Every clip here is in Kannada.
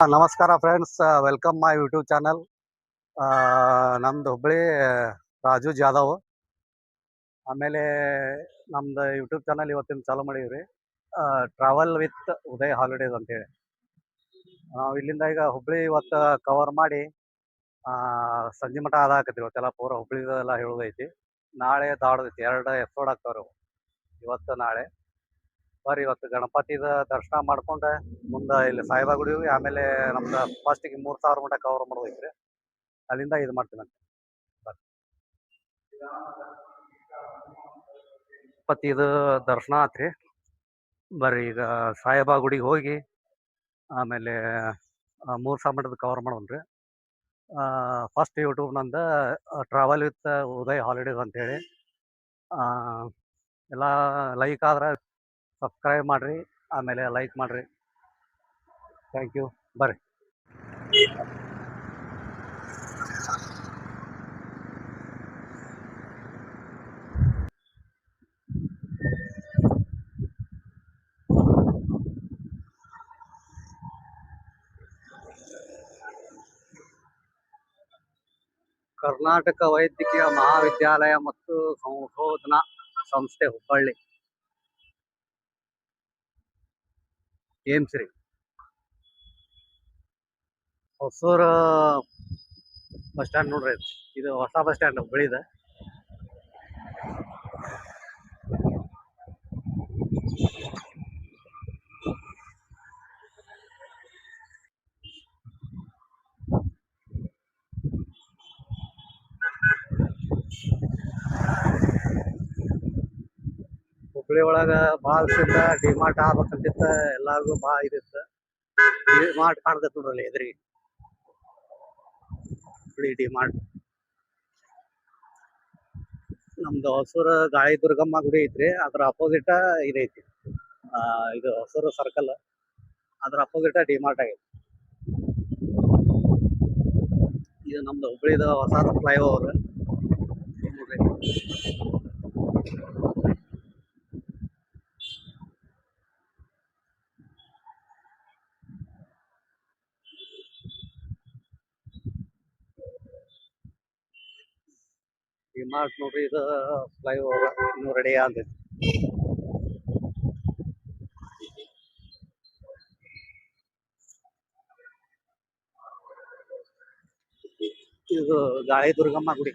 ನಮಸ್ಕಾರ friends, welcome my YouTube channel. ನಮ್ದು ಹುಬ್ಬಳ್ಳಿ ರಾಜು ಜಾಧವ್. ಆಮೇಲೆ ನಮ್ದು ಯೂಟ್ಯೂಬ್ ಚಾನಲ್ ಇವತ್ತಿನ ಚಾಲೂ ಮಾಡೀವ್ರಿ. ಟ್ರಾವೆಲ್ ವಿತ್ ಉದಯ್ ಹಾಲಿಡೇಸ್ ಅಂತೇಳಿ. ನಾವು ಇಲ್ಲಿಂದ ಈಗ ಹುಬ್ಬಳ್ಳಿ ಇವತ್ತು ಕವರ್ ಮಾಡಿ ಸಂಜೆ ಮಠ ಆದಾಕತ್ರಿ. ಇವತ್ತೆಲ್ಲ ಪೂರ ಹುಬ್ಬಳ್ಳಿದೆಲ್ಲ ಹೇಳೋದೈತಿ. ನಾಳೆ ದಾಡ್ದೈತಿ, 2 ಎಪಿಸೋಡ್ ಆಗ್ತಾವ್ರಿ ಇವತ್ತು ನಾಳೆ. ಬರ್ರಿ ಇವತ್ತು ಗಣಪತಿದ ದರ್ಶನ ಮಾಡ್ಕೊಂಡೆ ಮುಂದೆ ಇಲ್ಲಿ ಸಾಯಿಬಾ ಗುಡಿ ಹೋಗಿ ಆಮೇಲೆ ನಮ್ದು ಫಸ್ಟಿಗೆ 3000 ಮಠ ಕವರ್ ಮಾಡೋದೈತ್ರಿ. ಅಲ್ಲಿಂದ ಇದು ಮಾಡ್ತೀನಂತೆ. ಗಣಪತಿದು ದರ್ಶನ ಆತ್ರಿ. ಬರ್ರಿ ಈಗ ಸಾಯಿಬಾ ಗುಡಿಗೆ ಹೋಗಿ ಆಮೇಲೆ 3000 ಮಠದ ಕವರ್ ಮಾಡೋಣ್ರಿ. ಫಸ್ಟ್ ಯೂಟ್ಯೂಬ್ ನಂದ ಟ್ರಾವೆಲ್ ವಿತ್ ಉದಯ್ ಹಾಲಿಡೇಸ್ ಅಂತೇಳಿ. ಎಲ್ಲ ಲೈಕ್ ಆದ್ರೆ ಸಬ್ಸ್ಕ್ರೈಬ್ ಮಾಡ್ರಿ, ಆಮೇಲೆ ಲೈಕ್ ಮಾಡ್ರಿ. Thank you. ಬರ್ರಿ. ಕರ್ನಾಟಕ ವೈದ್ಯಕೀಯ ಮಹಾವಿದ್ಯಾಲಯ ಮತ್ತು ಸಂಶೋಧನಾ ಸಂಸ್ಥೆ ಹುಬ್ಬಳ್ಳಿ, ಏಮ್ಸ್ ರೀ. ಹೊಸೂರು ಬಸ್ ಸ್ಟ್ಯಾಂಡ್ ನೋಡ್ರಿ, ಇದು ಹೊಸ ಬಸ್ ಸ್ಟ್ಯಾಂಡ್ ಹುಬ್ಬಳ್ಳಿದ. ಹುಬ್ಬಳ್ಳಿ ಒಳಗ ಭಾಳ ಸಿದ್ಧ ಡಿಮಾರ್ಟ್ ಆಗ್ಬೇಕಂತಿತ್ತ, ಎಲ್ಲಾರ್ಗು ಭಾಳ ಇದಿತ್ತು. ಡಿಮಾರ್ಟ್ ಕಾಣ್ತೈತಿ ನೋಡ್ರಿ ಎದ್ರಿಗೆ, ಹುಬ್ಬಳ್ಳಿ ಡಿಮಾರ್ಟ್. ನಮ್ದು ಹೊಸೂರು ಗಾಳಿ ದುರ್ಗಮ್ಮ ಗುಡಿ ಐತ್ರಿ, ಅದ್ರ ಅಪೋಸಿಟ್ ಇದೈತಿ. ಇದು ಹೊಸೂರು ಸರ್ಕಲ್, ಅದ್ರ ಅಪೋಸಿಟ್ ಡಿಮಾರ್ಟ್ ಆಗೈತಿ. ಇದು ನಮ್ದು ಹುಬ್ಬಳ್ಳಿದ ಹೊಸ ಫ್ಲೈಓವರ್ ನೋಡ್ರಿ. ಡಿಮಾರ್ಟ್ ನೋಡ್ರಿ, ಇದು ಫ್ಲೈಓವರ್ ಇನ್ನೂ ರೆಡಿ ಆಗೈತಿ. ಇದು ಗಾಳಿ ದುರ್ಗಮ್ಮ ಗುಡಿ.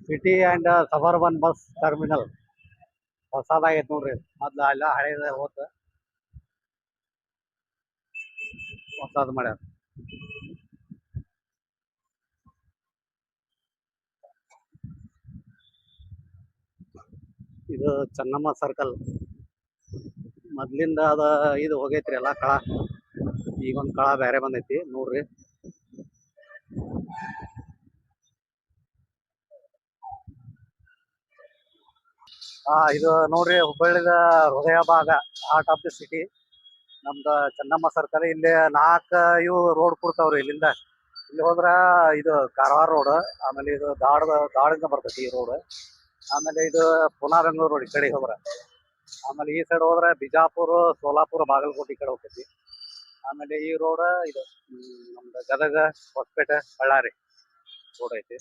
City and suburban bus terminal ಹೊಸದಾಗೈತೆ ನೋಡ್ರಿ. ಮೊದ್ಲು ಅಲ್ಲ ಹಳೇದ ಹೋತ, ಹೊಸದು ಮಾಡ್ಯಾರ. ಇದು ಚೆನ್ನಮ್ಮ ಸರ್ಕಲ್. ಮೊದ್ಲಿಂದ ಅದ ಇದು ಹೋಗೈತ್ರಿ ಎಲ್ಲ ಕಳ, ಈಗೊಂದು ಕಳ ಬೇರೆ ಬಂದೈತಿ ನೋಡ್ರಿ. ಇದು ನೋಡ್ರಿ ಹುಬ್ಬಳ್ಳಿದ ಹೃದಯ ಭಾಗ, ಹಾರ್ಟ್ ಆಫ್ ದಿ ಸಿಟಿ. ನಮ್ದು ಚೆನ್ನಮ್ಮ ಸರ್ಕಲ್. ಇಲ್ಲಿ 4 ಇವು ರೋಡ್ ಕೊಡ್ತಾವ್ರಿ ಇಲ್ಲಿಂದ. ಇಲ್ಲಿ ಹೋದ್ರ ಇದು ಕಾರವಾರ ರೋಡ್, ಆಮೇಲೆ ಇದು ದಾಳಿಂದ ಬರ್ತೈತಿ ಈ ರೋಡ್. ಆಮೇಲೆ ಇದು ಪುನಾ ಬೆಂಗಳೂರು ರೋಡ್ ಈ ಕಡೆ ಹೋದ್ರ. ಆಮೇಲೆ ಈ ಸೈಡ್ ಹೋದ್ರೆ ಬಿಜಾಪುರ, ಸೋಲಾಪುರ, ಬಾಗಲಕೋಟೆ ಈ ಕಡೆ ಹೋಗ್ತೈತಿ. ಆಮೇಲೆ ಈ ರೋಡ್ ಇದು ನಮ್ದು ಗದಗ, ಹೊಸಪೇಟೆ, ಬಳ್ಳಾರಿ ರೋಡ್ ಐತಿ.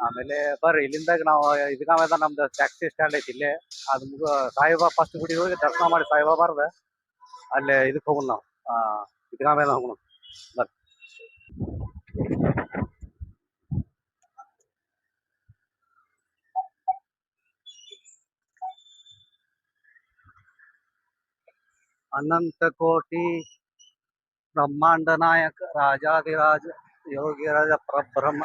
ಆಮೇಲೆ ಬರ್ರಿ ಇಲ್ಲಿಂದಾಗ ನಾವು ಇದಗಾಮದ ನಮ್ದು ಟ್ಯಾಕ್ಸಿ ಸ್ಟ್ಯಾಂಡ್ ಐತಿ ಇಲ್ಲೇ. ಅದು ಸಾಯಿಬಾಬಾ ಫಸ್ಟ್ ಗುಡಿ ಹೋಗಿ ದರ್ಶನ ಮಾಡಿ ಸಾಯಿಬಾಬಾರ್ದ ಅಲ್ಲೇ ಇದಕ್ಕೆ ಹೋಗೋಣ ನಾವು, ಇದಗಾಮೇದ ಹೋಗೋಣ. ಬರ್ರಿ. ಅನಂತ ಕೋಟಿ ಬ್ರಹ್ಮಾಂಡ ನಾಯಕ ರಾಜಾಧಿರಾಜ ಯೋಗಿರಾಜ ಪರಬ್ರಹ್ಮ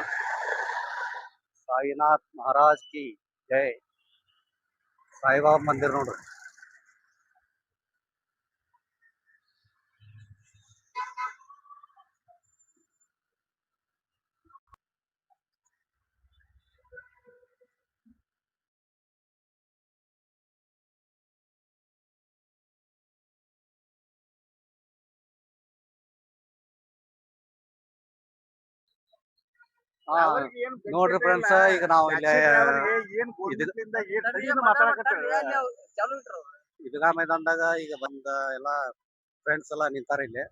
ಸಾಯಿನಾಥ್ ಮಹಾರಾಜ್ ಕಿ ಜೈ. ಸಾಯಿಬಾಬಾ ಮಂದಿರ ನೋಡ್ರಿ. ಹಾ ನೋಡ್ರಿ ಫ್ರೆಂಡ್ಸ್, ಈಗ ನಾವು ಇಲ್ಲಿ ಇದೀಗ ಮೈದಾನದಾಗ ಈಗ ಬಂದ ಎಲ್ಲಾ ಫ್ರೆಂಡ್ಸ್ ಎಲ್ಲಾ ನಿಂತಾರ ಇಲ್ಲಿ.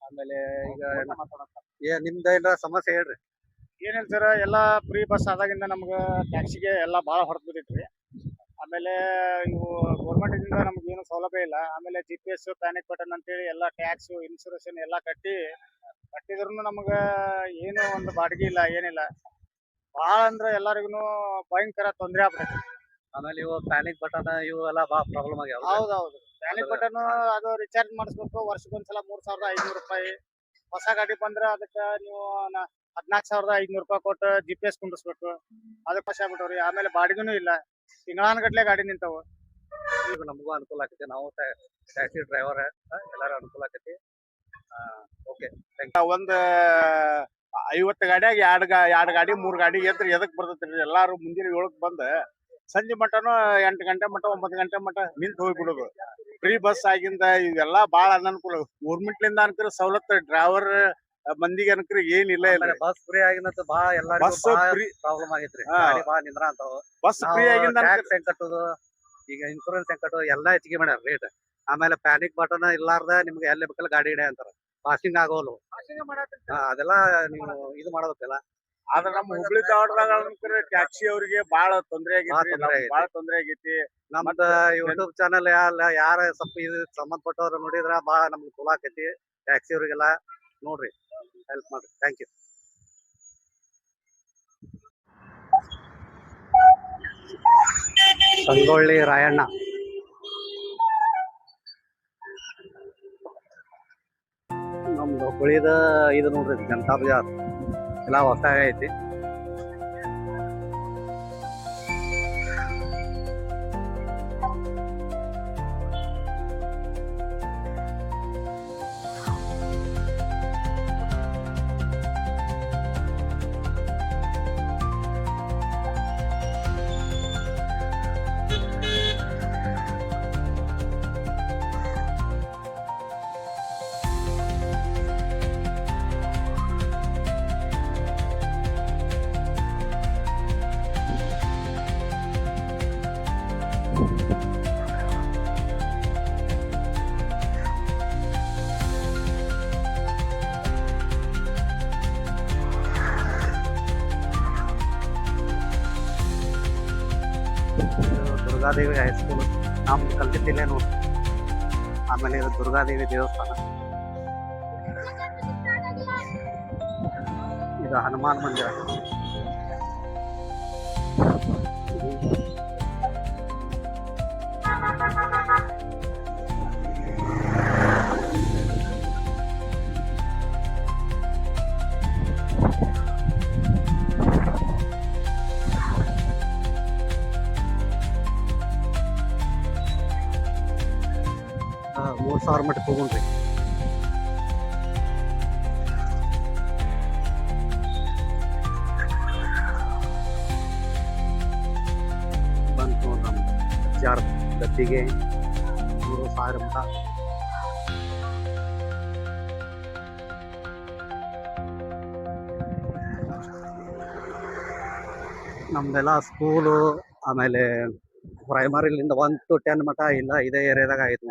ಆಮೇಲೆ ಈಗ ನಿಮ್ದ ಏನಾರ ಸಮಸ್ಯೆ ಹೇಳ್ರಿ. ಏನಿಲ್ಲ ಸರ್, ಎಲ್ಲಾ ಫ್ರೀ ಬಸ್ ಆದಾಗಿಂದ ನಮ್ಗ ಟ್ಯಾಕ್ಸಿಗೆ ಎಲ್ಲಾ ಭಾಳ ಹೊರತು ಬಿದ್ದೈತ್ರಿ. ಆಮೇಲೆ ಇವು ಗೌರ್ಮೆಂಟ್ ಇಂದ ನಮ್ಗೆ ಏನು ಸೌಲಭ್ಯ ಇಲ್ಲ. ಆಮೇಲೆ GPS ಪ್ಯಾನಿಕ್ ಬಟನ್ ಅಂತೇಳಿ ಎಲ್ಲಾ ಟ್ಯಾಕ್ಸ್ ಇನ್ಸೂರೆನ್ಸ್ ಎಲ್ಲಾ ಕಟ್ಟಿದ್ರು ನಮ್ಗ ಏನು ಒಂದು ಬಾಡಿಗೆ ಇಲ್ಲ, ಏನಿಲ್ಲ. ಭಾಳ ಅಂದ್ರ ಎಲ್ಲರಿಗೂ ಭಯಂಕರ ತೊಂದರೆ ಆಗ್ಬಿಟ್ಟೈತಿ. ಆಮೇಲೆ ಇವು ಪ್ಯಾನಿಕ್ ಬಟನ್ ಇವು ಎಲ್ಲಾ ಭಾಳ ಪ್ರಾಬ್ಲಮ್ ಆಗ್ಯಾವ. ಹೌದೌದು, ಪ್ಯಾನಿಕ್ ಬಟನ್ ಅದು ರಿಚಾರ್ಜ್ ಮಾಡಿಸ್ಬೇಕು ವರ್ಷಕ್ಕೊಂದ್ಸಲ 3,500 ರೂಪಾಯಿ. ಹೊಸ ಗಾಡಿ ಬಂದ್ರ ಅದಕ್ಕ ನೀವು 14,500 ರೂಪಾಯಿ ಕೊಟ್ಟು GPS ಕುಂಡಿಸ್ಬೇಕು. ಅದಕ್ಕೆ ಕಷ್ಟ ಆಗ್ಬಿಟ್ಟವ್ರಿ. ಆಮೇಲೆ ಬಾಡಿಗೆನೂ ಇಲ್ಲ, ತಿಂಗಳಾನಗಟ್ಲೆ ಗಾಡಿ ನಿಂತಾವ. ಈಗ ನಮಗೂ ಅನುಕೂಲ ಆಕತಿ, ನಾವು ಟ್ಯಾಕ್ಸಿ ಡ್ರೈವರ್ ಎಲ್ಲಾರು ಅನುಕೂಲ ಆಕತಿ. ಓಕೆ, ಒಂದ್ 50 ಗಾಡಿಯಾಗ ಎರಡ್ ಗಾಡಿ 3 ಗಾಡಿ ಎದ್ರ ಎದಕ್ ಬರ್ತೈತ್ರಿ. ಎಲ್ಲಾರು ಮುಂಜಾನೆ 7ಕ್ಕೆ ಬಂದ ಸಂಜೆ ಮಟನು 8 ಗಂಟೆ ಮಟ 9 ಗಂಟೆ ಮಟ ನಿಂತು ಹೋಗ್ಬಿಡೋದು. ಫ್ರೀ ಬಸ್ ಆಗಿಂದ ಇವೆಲ್ಲಾ ಬಾಳ ಅನನುಕೂಲ. ಗೌರ್ಮೆಂಟ್ಲಿಂದ ಅನ್ಕರ ಸವಲತ್ತು, ಡ್ರೈವರ್ ಮಂದಿಗೆ ಅನ್ಕರ ಏನಿಲ್ಲ ಇಲ್ಲ. ಬಸ್ ಫ್ರೀ ಆಗಿನ ಭಾಳ ಎಲ್ಲರಿಗೂ ಪ್ರಾಬ್ಲಮ್ ಆಗೈತ್ರಿ. ಗಾಡಿ ಭಾಳ ನಿಂದ್ರ ಅಂತಾವ. ಬಸ್ ಫ್ರೀ ಆಗಿಂದ ಟ್ಯಾಕ್ಸ್ ಹೆಂಗ್ ಕಟ್ಟೋದು, ಈಗ ಇನ್ಸೂರೆನ್ಸ್ ಹೆಂಗ್ ಕಟ್ಟೋದು ಎಲ್ಲಾ ಹೆಚ್ಚಿಗೆ ಮಾಡ್ಯಾರ ರೇಟ್. ಆಮೇಲೆ ಪ್ಯಾನಿಕ್ ಬಟನ್ ಇಲ್ಲಾರ್ದ ನಿಮ್ಗೆ ಎಲ್ಲಿ ಬೇಕಲ್ಲ ಗಾಡಿ ಹಿಡಿಯ ಅಂತಾರ. ಪಾಸಿಂಗ್ ಆಗೋಲ್ಲ, ಅದೆಲ್ಲ ನೀವು ಇದು ಮಾಡ್ಬೇಕಲ್ಲ. ಆದ್ರ ನಮ್ಮ ಹುಬ್ಳಿ ಧಾರವಾಡದಾಗ ಟ್ಯಾಕ್ಸಿ ಅವರಿಗೆ ಬಾಳ ತೊಂದರೆ ಆಗೈತಿ. ನಮ್ದ ಯೂಟ್ಯೂಬ್ ಚಾನಲ್ ಯಾರ ಸ್ವಲ್ಪ ಇದು ಸಂಬಂಧಪಟ್ಟವ್ರು ನೋಡಿದ್ರ ಬಾಳ ನಮ್ಗೆ ಚಲೋ ಆಕೈತಿ. ಟ್ಯಾಕ್ಸಿ ಅವ್ರಿಗೆಲ್ಲ ನೋಡ್ರಿ, ಹೆಲ್ಪ್ ಮಾಡ್ರಿ. Thank you. ಸಂಗೊಳ್ಳಿ ರಾಯಣ್ಣ ನಮ್ದು ಹುಬ್ಬಳ್ಳಿದ ಇದು ನೋಡ್ರಿ, ಜನತಾ ಬಜಾರ್ ಎಲ್ಲ ಹೊಸದಾಗಿ ಐತಿ. ದುರ್ಗಾದೇವಿ ಹೈಸ್ಕೂಲ್ ನಮ್ದು ಕಲ್ತಿದ್ದಿಲ್ಲೇ ನೋಡಿ. ಆಮೇಲೆ ಇದು ದುರ್ಗಾದೇವಿ ದೇವಸ್ಥಾನ, ಇದು ಹನುಮಾನ್ ಮಂದಿರ. $3,000 ಮಟ್ಟಕ್ಕೆ ಹೋಗುಣ್ರಿ. ಬಂತು ನಮ್ಮ ಜಾರ್ ಗದ್ದಿಗೆ 3,000 ಮಟ. ನಮ್ದೆಲ್ಲ ಸ್ಕೂಲು ಆಮೇಲೆ ಪ್ರೈಮರಿಲಿಂದ 1 to 10 ಮಟ ಇಲ್ಲ ಇದೇ ಏರಿಯಾದಾಗ ಆಯ್ತು.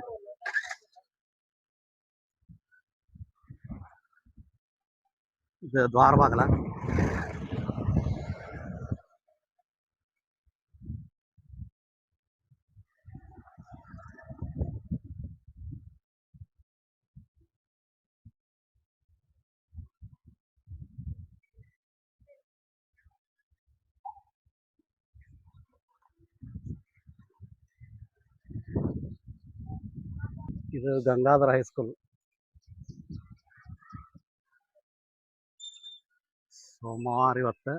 ಇದು ದ್ವಾರ ಬಾಗಲ. ಇದು ಗಂಗಾಧರ ಹೈಸ್ಕೂಲ್. ಸೋಮವಾರ ಇವತ್ತು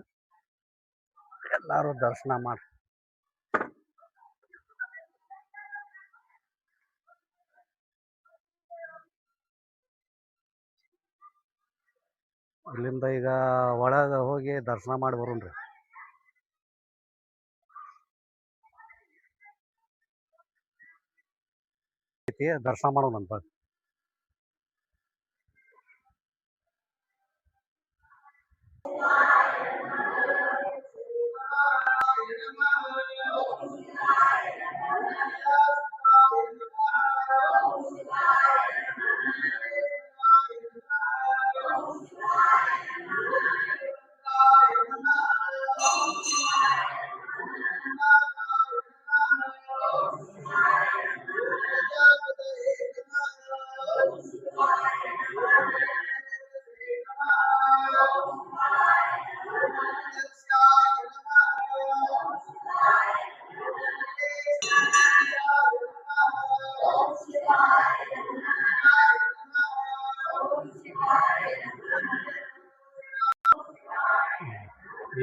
ಎಲ್ಲಾರು ದರ್ಶನ ಮಾಡಿ. ಇಲ್ಲಿಂದ ಈಗ ಒಳಗ ಹೋಗಿ ದರ್ಶನ ಮಾಡಿ ಬರೋಣ್ರಿ. ದರ್ಶನ ಮಾಡೋಣಂತ.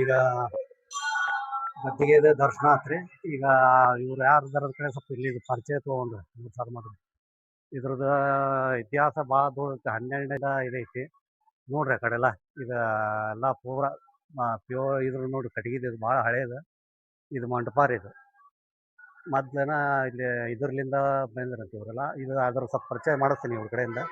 ಈಗ ಗದ್ದಿಗೆ ದರ್ಶನ ಆತ್ರಿ. ಈಗ ಇವ್ರು ಯಾರು ಬರೋದ್ ಕಡೆ ಸ್ವಲ್ಪ ಇಲ್ಲಿ ಪರಿಚಯ ತೊಗೊಂಡ್ರಿ 3 ಸಾರಿ ಮಾಡಿದ್ರು. ಇದ್ರದ್ದು ಇತಿಹಾಸ ಭಾಳ ದೊಡ್ಡ 12ನೇದ ಇದೈತಿ ನೋಡ್ರಿ. ಆ ಕಡೆ ಎಲ್ಲ ಈಗ ಎಲ್ಲ ಪೂರ ಇದ್ರ ನೋಡ್ರಿ, ಕಟ್ಗಿದು ಇದು ಭಾಳ ಹಳೇದು. ಇದು ಮಂಟಪ ರೀ. ಇದು ಮೊದ್ಲೇನ ಇಲ್ಲಿ ಇದ್ರಲಿಂದ ಬಂದ್ರಂತ ಇವರೆಲ್ಲ. ಇದು ಅದ್ರ ಸ್ವಲ್ಪ ಪರಿಚಯ ಮಾಡಿಸ್ತೀನಿ ಇವ್ರ ಕಡೆಯಿಂದ.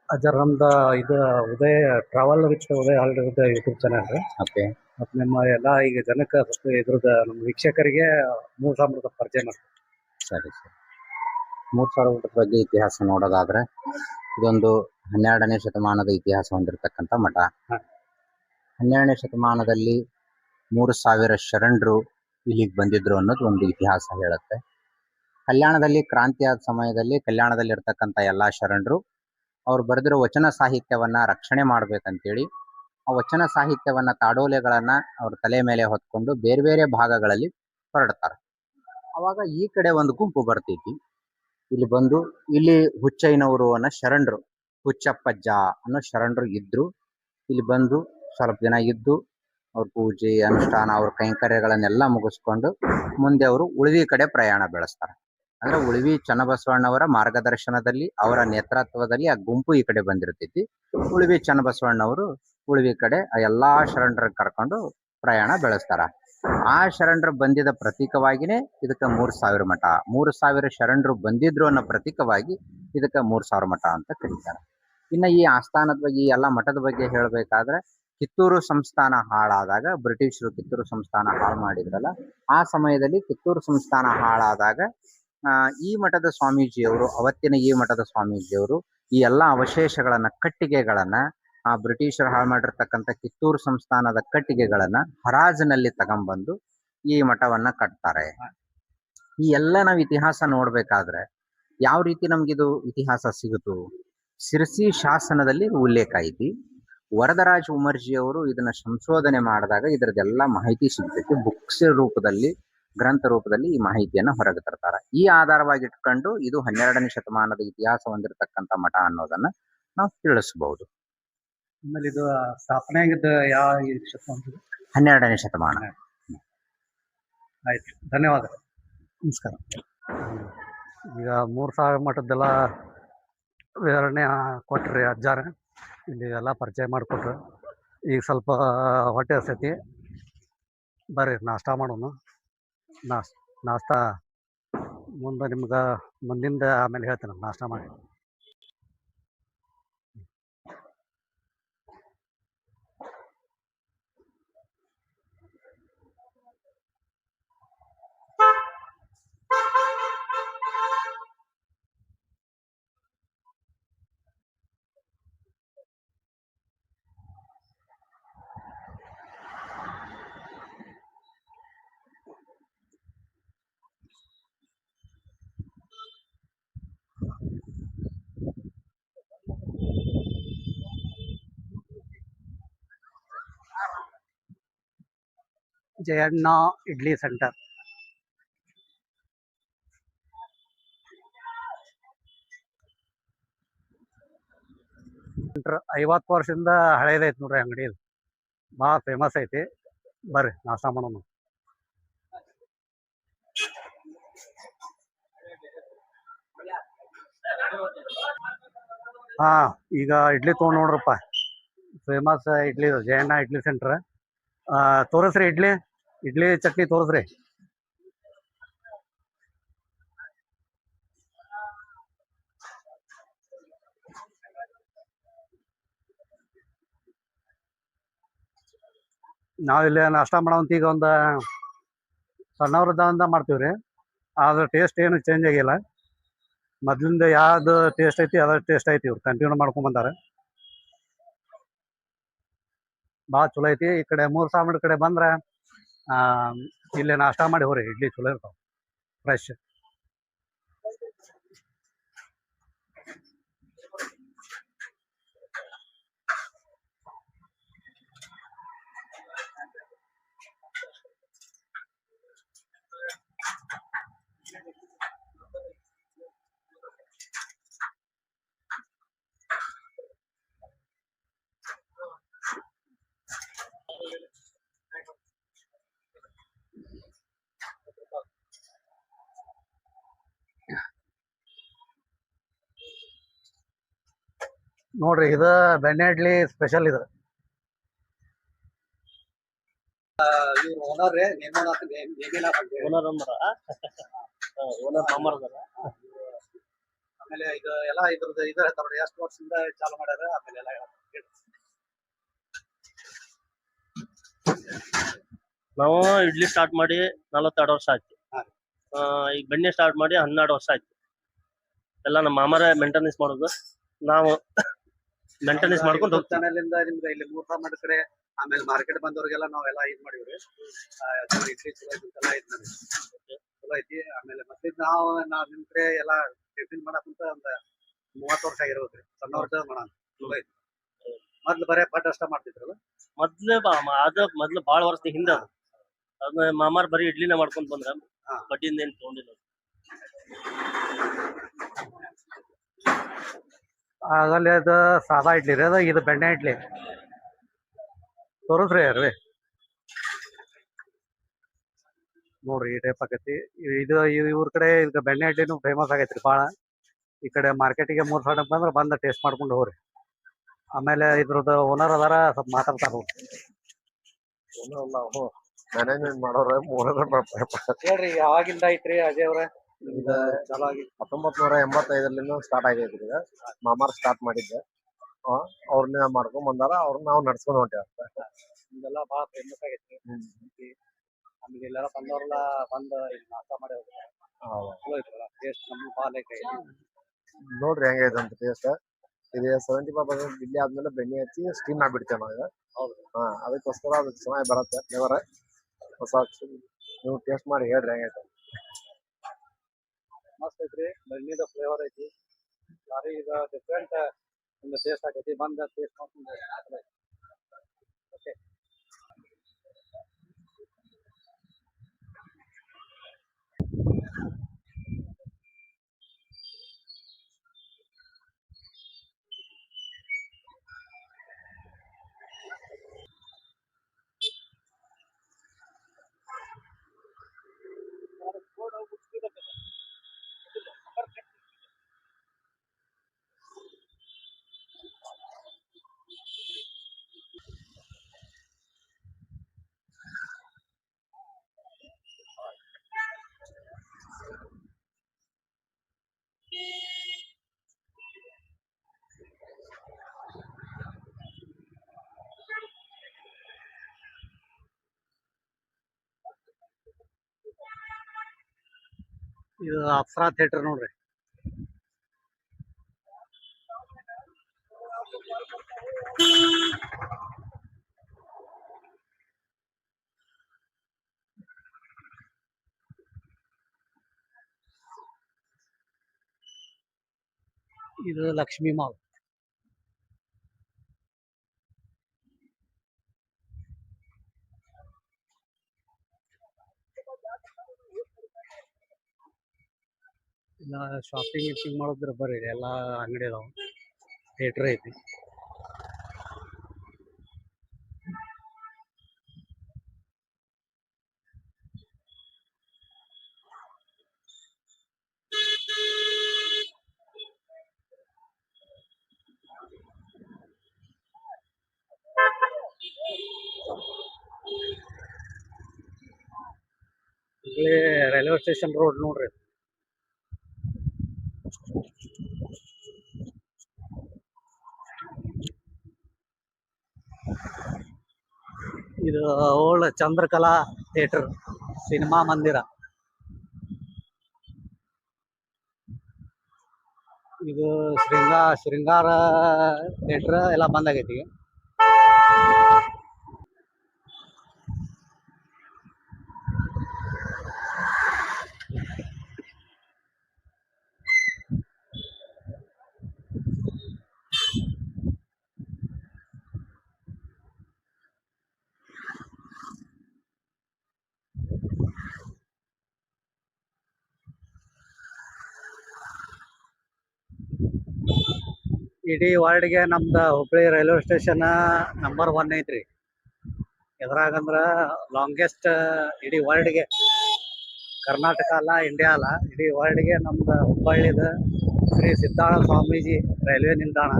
ಅಜರ್ ನಮ್ದು ಇದು Udaya travel with Udaya already YouTube channel ರೀ. ಓಕೆ. ಮತ್ತು ನಿಮ್ಮ ಎಲ್ಲ ಈಗ ಜನಕ್ಕೆ ಸ್ವಲ್ಪ ಇದ್ರದ್ದು ನಮ್ಮ ವೀಕ್ಷಕರಿಗೆ 3 ಸಾರಿ ಪರಿಚಯ ಮಾಡ್ತೀವಿ. ಸರಿ ಸರಿ. 3,000 ಊಟದ ಬಗ್ಗೆ ಇತಿಹಾಸ ನೋಡೋದಾದ್ರೆ ಇದೊಂದು 12ನೇ ಶತಮಾನದ ಇತಿಹಾಸ ಹೊಂದಿರತಕ್ಕಂಥ ಮಠ. 12ನೇ ಶತಮಾನದಲ್ಲಿ 3,000 ಶರಣರು ಇಲ್ಲಿಗೆ ಬಂದಿದ್ರು ಅನ್ನೋದು ಒಂದು ಇತಿಹಾಸ ಹೇಳುತ್ತೆ. ಕಲ್ಯಾಣದಲ್ಲಿ ಕ್ರಾಂತಿ ಆದ ಸಮಯದಲ್ಲಿ ಕಲ್ಯಾಣದಲ್ಲಿ ಇರ್ತಕ್ಕಂಥ ಎಲ್ಲ ಶರಣರು ಅವ್ರು ಬರೆದಿರೋ ವಚನ ಸಾಹಿತ್ಯವನ್ನ ರಕ್ಷಣೆ ಮಾಡ್ಬೇಕಂತೇಳಿ ಆ ವಚನ ಸಾಹಿತ್ಯವನ್ನ ತಾಡೋಲೆಗಳನ್ನ ಅವ್ರ ತಲೆ ಮೇಲೆ ಹೊತ್ಕೊಂಡು ಬೇರೆ ಬೇರೆ ಭಾಗಗಳಲ್ಲಿ ಹೊರಡ್ತಾರೆ. ಅವಾಗ ಈ ಕಡೆ ಒಂದು ಗುಂಪು ಬರ್ತೈತಿ. ಇಲ್ಲಿ ಬಂದು ಇಲ್ಲಿ ಹುಚ್ಚಯ್ಯನವರು ಅನ್ನೋ ಶರಣರು, ಹುಚ್ಚಪ್ಪಜ್ಜ ಅನ್ನೋ ಶರಣರು ಇದ್ರು. ಇಲ್ಲಿ ಬಂದು ಸ್ವಲ್ಪ ದಿನ ಇದ್ದು ಅವ್ರ ಪೂಜೆ ಅನುಷ್ಠಾನ ಅವ್ರ ಕೈಂಕರ್ಯಗಳನ್ನೆಲ್ಲ ಮುಗಿಸ್ಕೊಂಡು ಮುಂದೆ ಅವರು ಉಳಿವಿ ಕಡೆ ಪ್ರಯಾಣ ಬೆಳೆಸ್ತಾರೆ. ಅಂದ್ರೆ ಉಳಿವಿ ಚನ್ನಬಸವಣ್ಣವರ ಮಾರ್ಗದರ್ಶನದಲ್ಲಿ ಅವರ ನೇತೃತ್ವದಲ್ಲಿ ಆ ಗುಂಪು ಈ ಕಡೆ ಬಂದಿರ್ತೈತಿ. ಉಳಿವಿ ಚನ್ನಬಸವಣ್ಣವರು ಉಳಿವಿ ಕಡೆ ಆ ಎಲ್ಲಾ ಶರಣರ ಕರ್ಕೊಂಡು ಪ್ರಯಾಣ ಬೆಳೆಸ್ತಾರ. ಆ ಶರಣರು ಬಂದಿದ ಪ್ರತೀಕವಾಗಿನೇ ಇದಕ್ಕೆ 3,000 ಮಠ. 3,000 ಶರಣರು ಬಂದಿದ್ರು ಅನ್ನೋ ಪ್ರತೀಕವಾಗಿ ಇದಕ್ಕೆ 3,000 ಮಠ ಅಂತ ಕರೀತಾರೆ. ಇನ್ನು ಈ ಆಸ್ಥಾನದ ಬಗ್ಗೆ ಈ ಎಲ್ಲ ಮಠದ ಬಗ್ಗೆ ಹೇಳಬೇಕಾದ್ರೆ ಕಿತ್ತೂರು ಸಂಸ್ಥಾನ ಹಾಳಾದಾಗ ಬ್ರಿಟಿಷರು ಕಿತ್ತೂರು ಸಂಸ್ಥಾನ ಹಾಳು ಮಾಡಿದ್ರಲ್ಲ, ಆ ಸಮಯದಲ್ಲಿ ಕಿತ್ತೂರು ಸಂಸ್ಥಾನ ಹಾಳಾದಾಗ ಈ ಮಠದ ಸ್ವಾಮೀಜಿಯವರು, ಅವತ್ತಿನ ಈ ಮಠದ ಸ್ವಾಮೀಜಿಯವರು ಈ ಎಲ್ಲ ಅವಶೇಷಗಳನ್ನ, ಕಟ್ಟಿಗೆಗಳನ್ನ, ಆ ಬ್ರಿಟಿಷರು ಹಾಳು ಮಾಡಿರ್ತಕ್ಕಂಥ ಕಿತ್ತೂರು ಸಂಸ್ಥಾನದ ಕಟ್ಟಿಗೆಗಳನ್ನ ಹರಾಜಿನಲ್ಲಿ ತಗೊಂಬಂದು ಈ ಮಠವನ್ನ ಕಟ್ತಾರೆ. ಈ ಎಲ್ಲ ನಾವು ಇತಿಹಾಸ ನೋಡ್ಬೇಕಾದ್ರೆ ಯಾವ ರೀತಿ ನಮ್ಗಿದು ಇತಿಹಾಸ ಸಿಗುತ್ತು? ಸಿರ್ಸಿ ಶಾಸನದಲ್ಲಿ ಉಲ್ಲೇಖ ಐತಿ. ವರದರಾಜ್ ಉಮರ್ಜಿಯವರು ಇದನ್ನ ಸಂಶೋಧನೆ ಮಾಡಿದಾಗ ಇದರದೆಲ್ಲ ಮಾಹಿತಿ ಸಿಗ್ತೈತಿ. ಬುಕ್ಸ್ ರೂಪದಲ್ಲಿ, ಗ್ರಂಥ ರೂಪದಲ್ಲಿ ಈ ಮಾಹಿತಿಯನ್ನ ಹೊರಗೆ ತರ್ತಾರೆ. ಈ ಆಧಾರವಾಗಿ ಇಟ್ಕೊಂಡು ಇದು 12ನೇ ಶತಮಾನದ ಇತಿಹಾಸ ಹೊಂದಿರತಕ್ಕಂಥ ಮಠ ಅನ್ನೋದನ್ನ ನಾವು ತಿಳಿಸಬಹುದು. ಆಮೇಲೆ ಇದು ಸ್ಥಾಪನೆ ಆಗಿದ್ದು ಯಾವ ಶತಮಾನ? 12ನೇ ಶತಮಾನ. ಆಯ್ತು, ಧನ್ಯವಾದ, ನಮಸ್ಕಾರ. ಈಗ 3,000 ಮಠದ್ದೆಲ್ಲ ವಿವರಣೆ ಕೊಟ್ರಿ ಅಜ್ಜಾರ. ಇಲ್ಲಿ ಎಲ್ಲ ಪರಿಚಯ ಮಾಡಿಕೊಟ್ರು. ಈಗ ಸ್ವಲ್ಪ ಹೊಟ್ಟೆ ಹಸ್ತೈತಿ, ಬರ್ರಿ ನಾಷ್ಟ ಮಾಡೋಣ. ನಾಷ್ಟ ಮುಂದೆ ನಿಮ್ಗೆ ಮುಂದಿಂದ ಆಮೇಲೆ ಹೇಳ್ತೇನೆ. ನಾಷ್ಟ ಮಾಡಿ. ಜಯಣ್ಣ ಇಡ್ಲಿ ಸೆಂಟರ್. ಸೆಂಟರ್ 50 ವರ್ಷದಿಂದ ಹಳೇದೈತಿ ನೋಡ್ರಿ. ಅಂಗಡಿ ಭಾಳ ಫೇಮಸ್ ಐತಿ. ಬರ್ರಿ ನಾಷ್ಟ ಮಾಡೋಣ. ಹಾ, ಈಗ ಇಡ್ಲಿ ತೊಗೊಂಡ್ ನೋಡ್ರಪ್ಪ. Famous idli Jayanna idli centre. ತೋರಿಸ್ರಿ ಇಡ್ಲಿ ಚಟ್ನಿ ತೋರಿಸ್ರಿ. ನಾವ್ ಇಲ್ಲಿ ನಾಷ್ಟಾ ಮಾಡೋಂತ ಈಗ ಒಂದು ಸಣ್ಣವ್ರದಿಂದ ಮಾಡ್ತೀವ್ರಿ. ಆದ್ರೆ ಟೇಸ್ಟ್ ಏನು ಚೇಂಜ್ ಆಗಿಲ್ಲ. ಮೊದ್ಲಿಂದ ಯಾವ್ದು ಟೇಸ್ಟ್ ಐತಿ ಅದ ಟೇಸ್ಟ್ ಐತಿ. ಇವ್ರು ಕಂಟಿನ್ಯೂ ಮಾಡ್ಕೊಂಡ್ ಬಂದಾರ. ಭಾಳ ಚಲೋ ಐತಿ. ಈ ಕಡೆ ಮೂರ್ ಸಾವಿರ ಕಡೆ ಬಂದ್ರ ಆ ಇಲ್ಲಿ ನಾಷ್ಟಾ ಮಾಡಿ ಹೋರಿ, ಇಡ್ಲಿ ಚಲೋ ಇರ್ತಾವ ಫ್ರೆಶ್. ನೋಡ್ರಿ ಇದು ಬೆಣ್ಣೆ ಇಡ್ಲಿ ಸ್ಪೆಷಲ್ ಇದು. ಇವ್ರು ಓನರ್ ರೀ, ಓನರ್ ಅಂದ್ರ ಓನರ್ ಮಾಮರ್ ಅದಾರ. ಆಮೇಲೆ ಇದು ಎಲ್ಲ ಇದ್ರದ್ದು ಇದು ಹೇಳ್ತಾರ ಎಷ್ಟು ವರ್ಷದಿಂದ ಚಾಲು ಮಾಡ್ಯಾರ. ಆಮೇಲೆ ಎಲ್ಲ ನಾವು ಇಡ್ಲಿ ಸ್ಟಾರ್ಟ್ ಮಾಡಿ 42 ವರ್ಷ ಆಯ್ತು. ಹಾ. ಈಗ ಬೆಣ್ಣೆ ಸ್ಟಾರ್ಟ್ ಮಾಡಿ 12 ವರ್ಷ ಆಯ್ತು. ಎಲ್ಲ ನಮ್ಮ ಮಾಮರೇ ಮೇಂಟೆನೆನ್ಸ್ ಮಾಡೋದು, ನಾವು ಮೇಂಟೆನೆನ್ಸ್ ಮಾಡ್ಕೊಂಡು ಹೋಗ್ತೀವಿ. ಚಾನೆಲ್ ಇಂದ ನಿಮ್ಗೆ ಇಲ್ಲಿ ಮೂರ್ ಸಾವಿರ ಕಡೆ ಆಮೇಲೆ ಮಾರ್ಕೆಟ್ ಬಂದವ್ರಿಗೆಲ್ಲ ನಾವೆಲ್ಲ ಇದು ಮಾಡಿವ್ರಿ. ಇಡ್ಲಿ ಚಲೋ ಐತಿ ಎಲ್ಲ ಐತಿ ಚಲೋ ಐತಿ. ಆಮೇಲೆ ಮತ್ತೆ ನಾವು ನಿಮ್ ಕಡೆ ಎಲ್ಲ ಟಿಫಿನ್ ಮಾಡಕ್ಕಂತ ಒಂದ್ 30 ವರ್ಷ ಆಗಿರ್ಬೇಕ್ರಿ. ಸಣ್ಣವ್ರದ ಮಾಡೋಣ ಚಲೋ ಐತಿ. ಮೊದ್ಲು ಬರೇ ಪಡ್ ಅಷ್ಟ ಮಾಡ್ತಿದ್ರಲ್ಲ. ಮೊದ್ಲು ಬಾಳ ವರ್ಷದ ಹಿಂದ ಅದ ಮಾಮಾರ್ ಬರೀ ಇಡ್ಲಿನ ಮಾಡ್ಕೊಂಡ್ ಬಂದ್ರ, ಹಾ. ಬಡ್ಡಿಯಿಂದ ಏನ್ ತಗೊಂಡಿಲ್ಲ. ಆಗಲ್ಲಿ ಅದು ಸಾದಾ ಇಡ್ಲಿ ರೀ. ಅದ ಇದು ಬೆಣ್ಣೆ ಇಡ್ಲಿ ತೋರಿಸ್ರಿ ಯಾರ್ರಿ. ನೋಡ್ರಿ ಈ ಟೈಪ್ ಆಗೈತಿ ಇದು. ಇವ್ರ ಕಡೆ ಈಗ ಬೆಣ್ಣೆ ಇಡ್ಲಿನೂ ಫೇಮಸ್ ಆಗೈತ್ರಿ ಭಾಳ. ಈ ಕಡೆ ಮಾರ್ಕೆಟಿಗೆ 3 ಸಾವಿರ ಬಂದ್ರೆ ಬಂದ ಟೇಸ್ಟ್ ಮಾಡ್ಕೊಂಡು ಹೋಗ್ರಿ. ಆಮೇಲೆ ಇದ್ರದ್ದು ಓನರ್ ಅದಾರ, ಸ್ವಲ್ಪ ಮಾತಾಡ್ತಾರ. ಮ್ಯಾನೇಜ್ಮೆಂಟ್ ಮಾಡೋರ ಹೇಳ್ರಿ ಯಾವಾಗಿಂದ ಐತ್ರಿ ಅಜಯ್ ಅವ್ರ ಇದು ಚಲೋ ಆಗಿ? 1985 ಸ್ಟಾರ್ಟ್ ಆಗೈತ್ರಿ ಇದು. ಮಾಮಾರ್ ಸ್ಟಾರ್ಟ್ ಮಾಡಿದ್ದೆ. ಅವ್ರನ್ನ ಮಾಡ್ಕೊಂಡ್ ಬಂದಾರ, ಅವ್ರನ್ನ ನಾವು ನಡ್ಸ್ಕೊಂಡ್ ಹೊಂಟೇವ. ಇದೆಲ್ಲ ಭಾಳ ಫೇಮಸ್ ಆಗೈತ್ರಿ. ಆಮೇಲೆ ಇಲ್ಲೆಲ್ಲ ಬಂದವ್ರೆಲ್ಲ ಬಂದು ಇಲ್ಲಿ ನಾಷ್ಟಾ ಮಾಡಿ ಹೋಗ್ತಾರೆ. ಚಲೋ ಐತ್ರಲ್ಲ ಟೇಸ್ಟ್. ನಮ್ಗೆ ಭಾಳ ಲೈಕ್ ಆಗೈತಿ. ನೋಡ್ರಿ ಹೆಂಗೈತೆ ಅಂತ ಟೇಸ್ಟ್. ಇದು 75% ಇಡ್ಲಿ ಆದ್ಮೇಲೆ ಬೆಣ್ಣೆ ಹಚ್ಚಿ ಸ್ಟೀಮ್ ಮಾಡ್ಬಿಡ್ತೇವೆ ನಾವು. ಹೌದು. ಅದಕ್ಕೋಸ್ಕರ ಅದು ಚೆನ್ನಾಗಿ ಬರುತ್ತೆ ಫ್ಲೇವರ್. ಹೊಸ ನೀವು ಟೇಸ್ಟ್ ಮಾಡಿ ಹೇಳ್ರಿ ಹೆಂಗೈತೆ. ಮಸ್ತ್ ಐತ್ರಿ. ಬೆಣ್ಣೆದ ಫ್ಲೇವರ್ ಐತಿ ಭಾರಿ. ಇದು ಡಿಫ್ರೆಂಟ್ ಒಂದು ಟೇಸ್ಟ್ ಆಗೈತಿ. ಬಂದ ಟೇಸ್ಟ್ ಮಾಡ್ಕೊಂಡು ಓಕೆ. ಇದು ಅಪ್ಸರಾ ಥಿಯೇಟರ್ ನೋಡ್ರಿ. ಇದು ಲಕ್ಷ್ಮಿ ಮಾಲ್. ಇಲ್ಲ ಶಾಪಿಂಗ್ ಗಿಪಿಂಗ್ ಮಾಡೋದ್ರ ಬರ್ರಿ, ಎಲ್ಲ ಅಂಗಡಿ ಅದಾವ. ಥಿಯೇಟರ್ ಐತಿ. ಇಲ್ಲಿ ರೈಲ್ವೆ ಸ್ಟೇಷನ್ ರೋಡ್ ನೋಡ್ರಿ. ಇದು ಓಲ್ಡ್ ಚಂದ್ರಕಲಾ ಥಿಯೇಟರ್ ಸಿನಿಮಾ ಮಂದಿರ. ಇದು ಶೃಂಗಾರ ಥಿಯೇಟರ್ ಎಲ್ಲ ಬಂದಾಗೈತಿ. ಇಡೀ ವರ್ಲ್ಡ್ಗೆ ನಮ್ದು ಹುಬ್ಳಿ ರೈಲ್ವೆ ಸ್ಟೇಷನ್ ನಂಬರ್ 1 ಐತ್ರಿ. ಎದ್ರಾಗಂದ್ರ ಲಾಂಗೆಸ್ಟ್ ಇಡೀ ವರ್ಲ್ಡ್ಗೆ, ಕರ್ನಾಟಕ ಅಲ್ಲ, ಇಂಡಿಯಾ ಅಲ್ಲ, ಇಡೀ ವರ್ಲ್ಡ್ಗೆ ನಮ್ದು ಹುಬ್ಬಳ್ಳಿದ ಶ್ರೀ ಸಿದ್ದಾಳ ಸ್ವಾಮೀಜಿ ರೈಲ್ವೆ ನಿಲ್ದಾಣ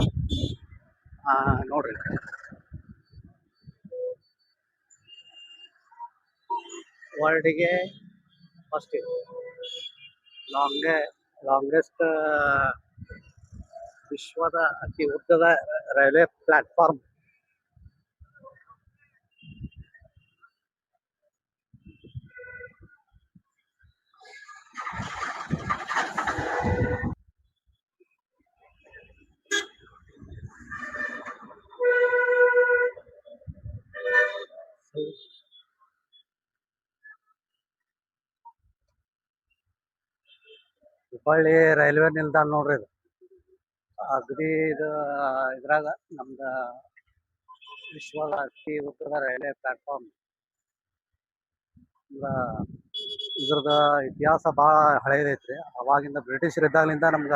ನೋಡ್ರಿ. ವರ್ಲ್ಡ್ಗೆ ಫಸ್ಟ್ ಲಾಂಗೆಸ್ಟ್ ವಿಶ್ವದ ಅತಿ ಉದ್ದದ ರೈಲ್ವೆ ಪ್ಲಾಟ್ಫಾರ್ಮ್. ಹುಬ್ಬಳ್ಳಿ ರೈಲ್ವೆ ನಿಲ್ದಾಣ ನೋಡ್ರಿ ಇದು. ಅಗದಿ ಇದ್ರಾಗ ನಮ್ದ ವಿಶ್ವದ ಅತಿ ಉದ್ದದ ರೈಲ್ವೆ ಪ್ಲಾಟ್ಫಾರ್ಮ್. ಇದ್ರದ ಇತಿಹಾಸ ಭಾಳ ಹಳೇದೈತ್ರಿ. ಅವಾಗಿಂದ ಬ್ರಿಟಿಷರ್ ಇದ್ದಾಗಲಿಂದ ನಮ್ಗ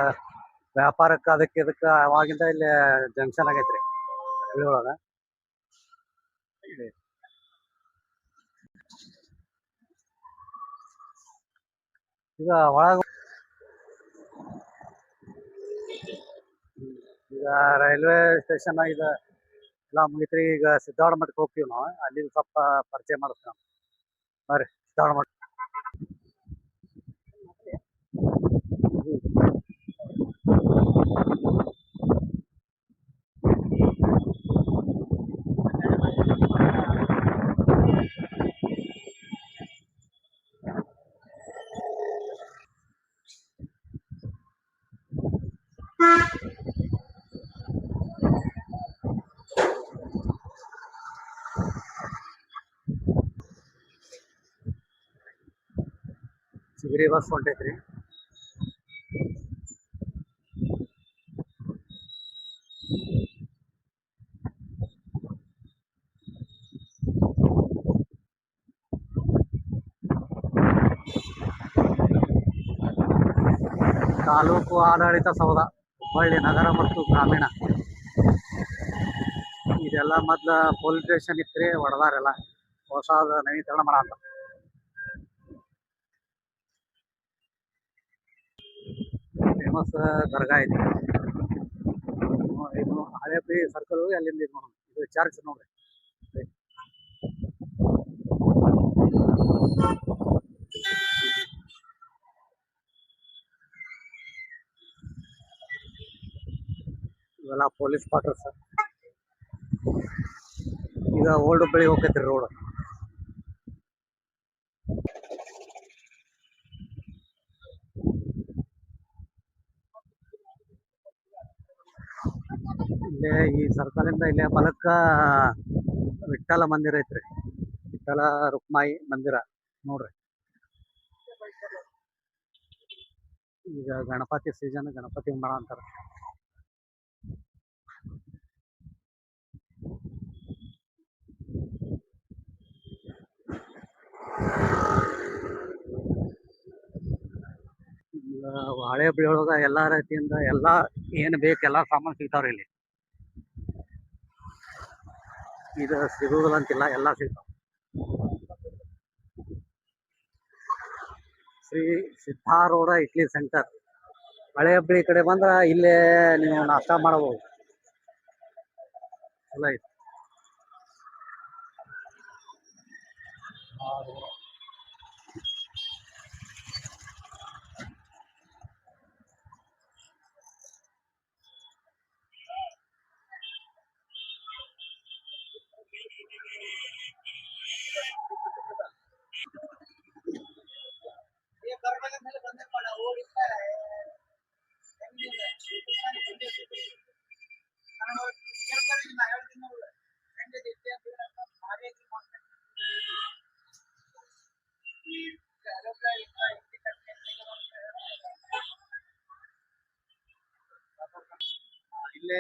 ವ್ಯಾಪಾರಕ್ಕೆ ಇದಕ್ಕೆ ಅವಾಗಿಂದ ಇಲ್ಲಿ ಜಂಕ್ಷನ್ ಆಗೈತ್ರಿ ಹುಬ್ಬಳ್ಳಿ ಒಳಗ. ಈಗ ರೈಲ್ವೆ ಸ್ಟೇಷನ್ ಎಲ್ಲ ಮುಗಿತ್ರಿ. ಈಗ ಸಿದ್ದಾಳ ಮಠಕ್ಕೆ ಹೋಗ್ತೀವಿ ನಾವು. ಅಲ್ಲಿ ಸ್ವಲ್ಪ ಪರಿಚಯ ಮಾಡಿಸ್ತೀವಿ ನಾವು. ಬರ್ರಿ ಸಿದ್ದಾಳ ಮಠ. ಚಿಗರಿ ಬಸ್ ಹೊಂಟೈತ್ರಿ. ತಾಲೂಕು ಆಡಳಿತ ಸೌಧ, ಹುಬ್ಬಳ್ಳಿ ನಗರ ಮತ್ತು ಗ್ರಾಮೀಣ. ಇದೆಲ್ಲ ಮೊದ್ಲ ಪೊಲೀಸ್ ಸ್ಟೇಷನ್ ಇತ್ರಿ, ಹೊಡೆದಾರೆಲ್ಲ, ಹೊಸಾದ ನವೀಕರಣ ಮಾಡಾಕ. ಫೇಮಸ್ ದರ್ಗಾ ಐತಿ. ಇದು ಹಳೆ ಸರ್ಕಲ್ ಅಲ್ಲಿಂದ ಇದು ನೋಡ್ರಿ. ಇದು ಚರ್ಚ್ ನೋಡ್ರಿ. ಇವೆಲ್ಲ ಪೊಲೀಸ್ ಕ್ವಾರ್ಟರ್ಸ್. ಈಗ ಓಲ್ಡ್ ಹುಬ್ಬಳ್ಳಿ ಹೋಗ್ತೈತ್ರಿ ರೋಡ್. ಇಲ್ಲೇ ಈ ಸರ್ಕಲ್ ಇಂದ ಇಲ್ಲೇ ಬಲಕ್ಕ ವಿಠ್ಠಲ ಮಂದಿರ ಐತ್ರಿ. ವಿಠ್ಠಲ ರುಕ್ಮಾಯಿ ಮಂದಿರ ನೋಡ್ರಿ. ಈಗ ಗಣಪತಿ ಸೀಸನ್, ಗಣಪತಿ ಉಂಬಾಳ ಅಂತಾರ. ಹಳೆ ಹುಬ್ಬಳ್ಳಿ ಒಳಗ ಎಲ್ಲಾ ರೀತಿಯಿಂದ ಎಲ್ಲಾ ಏನ್ ಬೇಕು ಎಲ್ಲಾ ಸಾಮಾನು ಸಿಗ್ತಾವ್ರಿ ಇಲ್ಲಿ. ಇದು ಸಿಗುದಿಲ್ಲ ಅಂತಿಲ್ಲ, ಎಲ್ಲಾ ಸಿಗ್ತಾವ. ಶ್ರೀ ಸಿದ್ದಾರೂಢ ಇಡ್ಲಿ ಸೆಂಟರ್. ಹಳೆ ಹುಬ್ಬಳ್ಳಿ ಕಡೆ ಬಂದ್ರ ಇಲ್ಲೇ ನೀವು ನಾಷ್ಟಾ ಮಾಡಬಹುದು. ಚಲೋ ಐತಿ.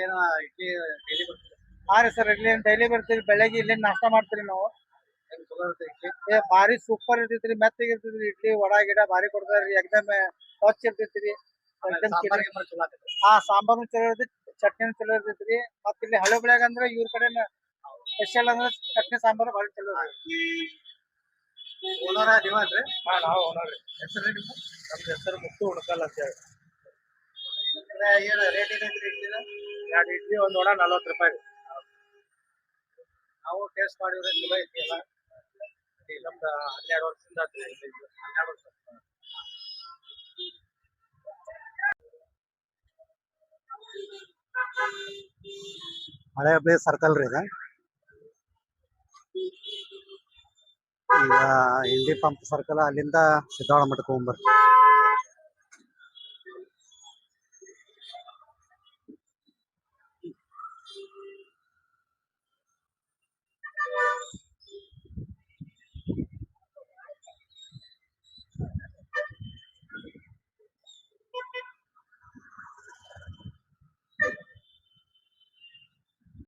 ಏನು ಇಡ್ಲಿ daily ಬರ್ತೀರಾ? ಹಾ ರೀ ಸರ್, ಇಲ್ಲಿ ಡೈಲಿ ಬರ್ತೀವಿ. ಬೆಳಗ್ಗೆ ಇಲ್ಲಿ ನಾಷ್ಟ ಮಾಡ್ತೀವಿ ನಾವು. ಹೆಂಗ್ ಚಲೋ ಇರುತ್ತೆ ಇಡ್ಲಿ? ಭಾರಿ ಸೂಪರ್ ಇರ್ತೈತ್ರಿ, ಮೆತ್ತಗೆ ಇರ್ತೈತ್ರಿ ಇಡ್ಲಿ. ವಡಾ ಗಿಡ ಭಾರಿ ಕೊಡ್ತಾರ್ರಿ, ಎಕ್ದಮ್ ಸ್ವಚ್ಛ ಇರ್ತೈತ್ರಿ. ಆಮೇಲೆ ಎಕ್ದಮ್ ಸಾಂಬಾರ್ ಗಿಂಬಾರ್ ಚಲೋ ಆಕೈತಿ? ಸಾಂಬಾರ್ನು ಚಲೋ ಇರ್ತೈತಿ, ಚಟ್ನಿನು ಚಲೋ ಇರ್ತೈತ್ರಿ. ಮತ್ತ್ ಇಲ್ಲಿ ಹಳೆ ಬೆಳ್ಯಾಗ ಅಂದ್ರೆ ಇವ್ರ ಕಡೆನ ಸ್ಪೆಷಲ್ ಅಂದ್ರೆ ಚಟ್ನಿ ಸಾಂಬಾರ್ ಭಾರಿ ಚಲೋ ಇರ್ತೈತಿ. ಓನರ ನೀವೇನ್ರಿ? ನಾವು ಓನರ್. ಹೆಸರು ನಿಮ್ದು? ನಮ್ದು ಹೆಸರು ಮುತ್ತು ಉಣಕಲ್ ಅಂತ ಹೇಳಿ. ಏನು ರೇಟ್ ಏನೈತ್ರಿ ಇಡ್ಲಿದ? 2 ಇಡ್ಲಿ, 1 ವಡಾ 40 ರೂಪಾಯಿ. ನಾವು ಟೇಸ್ಟ್ ಮಾಡಿದ್ರೆ ಚಲೋ ಐತಿ ಎಲ್ಲ. ಈಗ ನಮ್ದು 12 ವರ್ಷದಿಂದ ಆತ್ರಿ ಇಲ್ಲಿ. 12 ವರ್ಷ. ಹಳೆ ಹಬ್ಬಿ ಸರ್ಕಲ್ ರೀ ಇದು. ಈಗ ಇಂಡಿ ಪಂಪ್ ಸರ್ಕಲ್ ಅಲ್ಲಿಂದ ಸಿದ್ದಾಳ ಮಠಕ್ಕೆ ಹೋಗ್ಬರ್ರಿ.